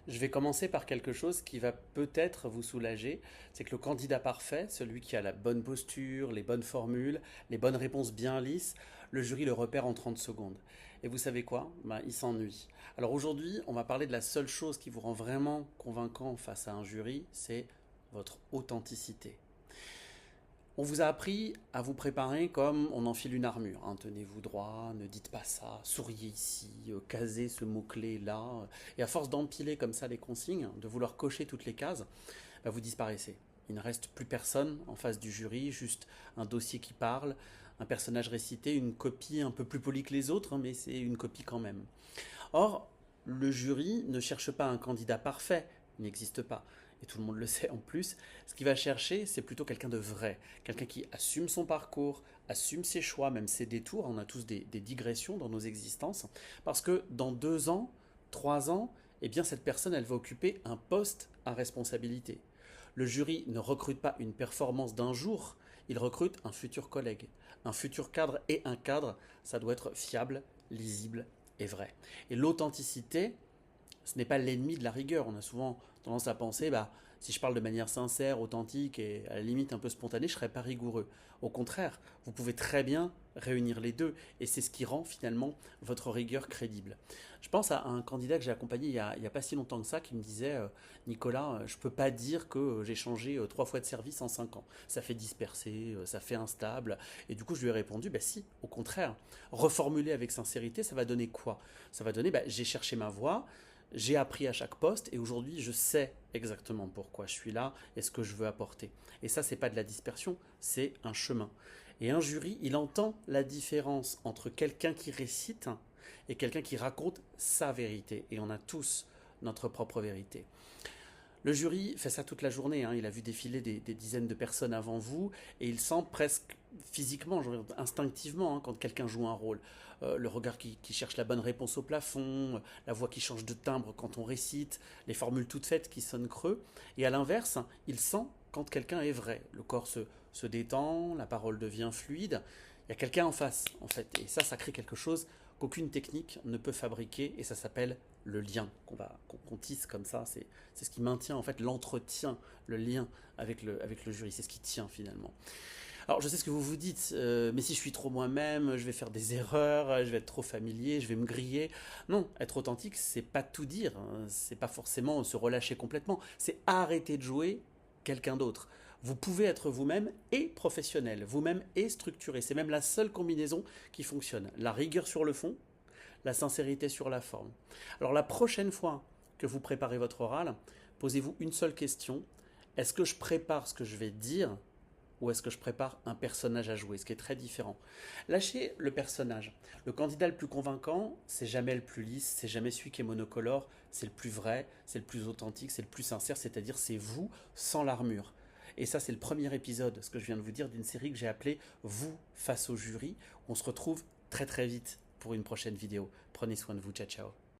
Je vais commencer par quelque chose qui va peut-être vous soulager. C'est que le candidat parfait, celui qui a la bonne posture, les bonnes formules, les bonnes réponses bien lisses, le jury le repère en 30 secondes. Et vous savez quoi? Il s'ennuie. Alors aujourd'hui, on va parler de la seule chose qui vous rend vraiment convaincant face à un jury, c'est votre authenticité. On vous a appris à vous préparer comme on enfile une armure, hein. Tenez-vous droit, ne dites pas ça, souriez ici, casez ce mot-clé là. Et à force d'empiler comme ça les consignes, de vouloir cocher toutes les cases, vous disparaissez. Il ne reste plus personne en face du jury, juste un dossier qui parle, un personnage récité, une copie un peu plus polie que les autres, hein, mais c'est une copie quand même. Or, le jury ne cherche pas un candidat parfait, il n'existe pas. Et tout le monde le sait en plus. Ce qu'il va chercher, c'est plutôt quelqu'un de vrai. Quelqu'un qui assume son parcours, assume ses choix, même ses détours. On a tous des digressions dans nos existences. Parce que dans 2 ans, 3 ans, eh bien cette personne, elle va occuper un poste à responsabilité. Le jury ne recrute pas une performance d'un jour, il recrute un futur collègue, un futur cadre, et un cadre, ça doit être fiable, lisible et vrai. Et l'authenticité, ce n'est pas l'ennemi de la rigueur. On a souvent tendance à penser, si je parle de manière sincère, authentique et à la limite un peu spontanée, je ne serais pas rigoureux. Au contraire, vous pouvez très bien réunir les deux et c'est ce qui rend finalement votre rigueur crédible. Je pense à un candidat que j'ai accompagné il y a pas si longtemps que ça qui me disait Nicolas, je ne peux pas dire que j'ai changé 3 fois de service en 5 ans. Ça fait disperser, ça fait instable. Et du coup, je lui ai répondu, si, au contraire. Reformuler avec sincérité, ça va donner quoi? Ça va donner, j'ai cherché ma voie, j'ai appris à chaque poste et aujourd'hui je sais exactement pourquoi je suis là et ce que je veux apporter. Et ça, c'est pas de la dispersion, c'est un chemin. Et un jury, il entend la différence entre quelqu'un qui récite et quelqu'un qui raconte sa vérité. Et on a tous notre propre vérité. Le jury fait ça toute la journée, hein. Il a vu défiler des dizaines de personnes avant vous et il sent presque physiquement, instinctivement, hein, quand quelqu'un joue un rôle. Le regard qui cherche la bonne réponse au plafond, la voix qui change de timbre quand on récite, les formules toutes faites qui sonnent creux. Et à l'inverse, il sent quand quelqu'un est vrai. Le corps se détend, la parole devient fluide. Il y a quelqu'un en face, en fait. Et ça crée quelque chose qu'aucune technique ne peut fabriquer et ça s'appelle le lien qu'on tisse comme ça. C'est ce qui maintient en fait l'entretien, le lien avec le jury. C'est ce qui tient finalement. Alors je sais ce que vous vous dites, mais si je suis trop moi-même, je vais faire des erreurs, je vais être trop familier, je vais me griller. Non, être authentique, c'est pas tout dire, hein. C'est pas forcément se relâcher complètement, c'est arrêter de jouer quelqu'un d'autre. Vous pouvez être vous-même et professionnel, vous-même et structuré. C'est même la seule combinaison qui fonctionne. La rigueur sur le fond, la sincérité sur la forme. Alors la prochaine fois que vous préparez votre oral, posez-vous une seule question. Est-ce que je prépare ce que je vais dire ou est-ce que je prépare un personnage à jouer, ce qui est très différent. Lâchez le personnage. Le candidat le plus convaincant, c'est jamais le plus lisse, c'est jamais celui qui est monocolore, c'est le plus vrai, c'est le plus authentique, c'est le plus sincère, c'est-à-dire c'est vous sans l'armure. Et ça, c'est le premier épisode, ce que je viens de vous dire, d'une série que j'ai appelée Vous face au jury. On se retrouve très très vite pour une prochaine vidéo. Prenez soin de vous, ciao ciao.